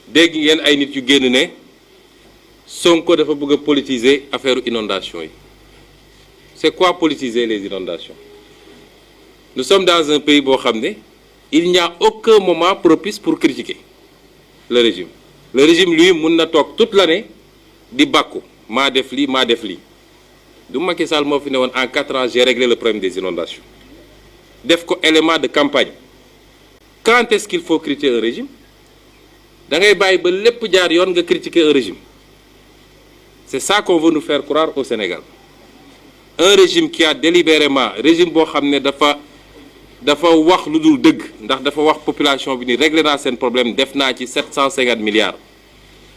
dégg ngeen ay nit yu génn ne Sonko dafa bëgg a politiser affaire inondation yi. C'est quoi politiser les inondations? Nous sommes dans un pays boo xam ne il n'y a aucun moment propice pour critiquer le régime. Le régime lui mun na toog toute l'année di bàkku maa def lii maa def lii du Macky Sall moo fi ne woon en 4 ans j'ai réglé le problème des inondations def ko élément de campagne. Quand est-ce qu'il faut critiquer un régime? Da ngay bàyyi ba lépp jaar yoon nga critiquer un régime. C'est ça qu'on veut nous faire croire au Sénégal. Un régime qui a délibérément régime boo xam ne dafa wax lu dul dëgg ndax dafa wax population bi ni réglé naa seen problème def naa ci 750 milliards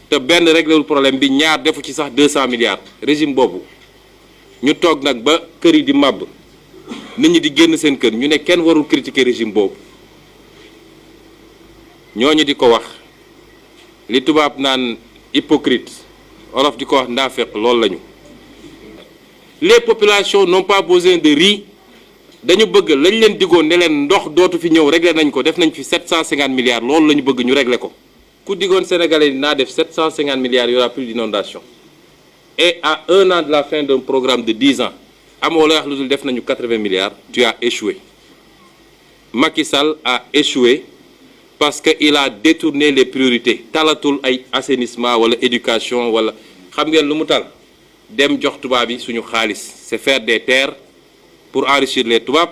te benn réglé wul problème bi ñaar defu ci sax 200 milliards. Régime boobu ñu toog nag ba kër yi di màbb nit ñi di génn seen kër ñu ne kenn warul critiquer régime boobu ñooñu di ko wax li tubaab naan hypocrite wolof di ko wax ndaafeq loolu lañu. Les populations n'ont pas besoin de riz dañu bëgg lañ leen digoon ne leen ndox dootu fi ñëw réglé nañ ko def nañ fi 750 milliards loolu la ñu bëgg ñu réglé ko. ku digoon Sénégalais yi naa def 750 milliards il y aura plus d'inondation et à 1 an de la fin d'un programme de 10 ans amoo la wax lu dul def nañu 80 milliards tu as échoué. Macky Sall a échoué parce que il a détourné les priorités talatul ay assainissement wala éducation wala xam ngeen lu mu tal. Dem jox tubaab yi suñu xaalis c'est faire des terres pour enrichir les tubaab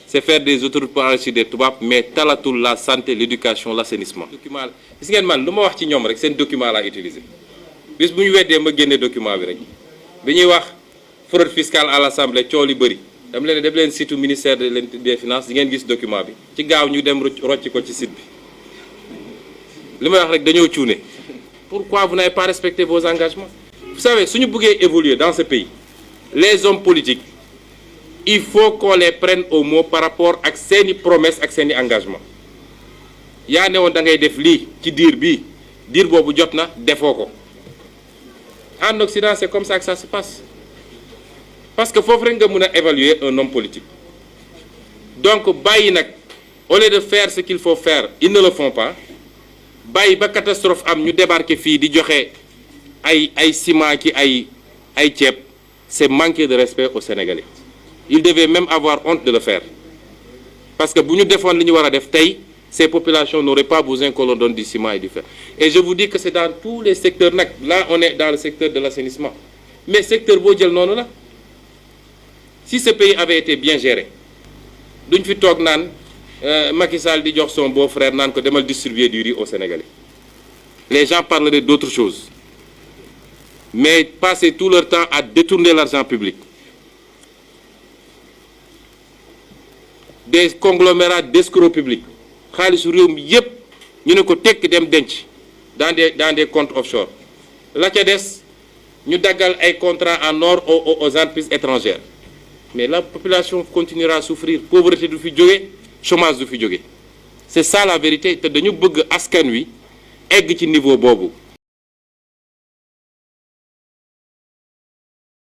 c'est faire des autoroutes pour enrichir des tubaab mais talatul la santé l'éducation l'assainissement. Document gis ngeen man lu ma wax ci ñoom rek seen document laa utiliser bis bu ñu weddee ma génne document bi rek bi ñuy wax fraude fiscale à l'Assemblée coow li bëri dama leen def leen site ministère des finances di ngeen gis document bi ci gaaw ñu dem rocc ko ci site bi li may wax rek dañoo cuune. Pourquoi vous n'avez pas respecté vos engagements? Vous savez, si nous voulons évoluer dans ce pays, les hommes politiques, il faut qu'on les prenne au mot par rapport à ces promesses, à ces engagements. Il y a des def li ci dir bi dir bobu jotna defoko. En Occident, c'est comme ça que ça se passe. Parce que faut vraiment évaluer un homme politique. Donc bayi nak au lieu de faire ce qu'il faut faire, ils ne le font pas. Bayi ba catastrophe am ñu débarquer fi di joxé ay ciment ki ay ceeb c'est manquer de respect aux Sénégalais. Ils devaient même avoir honte de le faire parce que bu ñu defoon li ñu war a def tey ces populations n'auraient pas besoin qu'on leur donne du ciment et du fer. Et je vous dis que c'est dans tous les secteurs nag là on est dans le secteur de l'assainissement mais secteur boo jël noonu la. Si ce pays avait été bien géré duñ fi toog naan Macky Sall di jox son beau-frère naan ko demal distribuer du riz aux Sénégalais. Les gens parleraient d'autres choses. Mais passer tout leur temps à détourner l'argent public. Des conglomérats d'escrocs publics. Xaalisu réew mi yépp ñu ne ko tekk dem denc dans des comptes offshore. La ca des ñu daggal ay contrats en or aux entreprises étrangères. Mais la population continuera à souffrir. Pauvreté du fi jóge, chômage du fi jóge. C'est ça la vérité te dañu bëgg askan wi egg ci niveau boobu.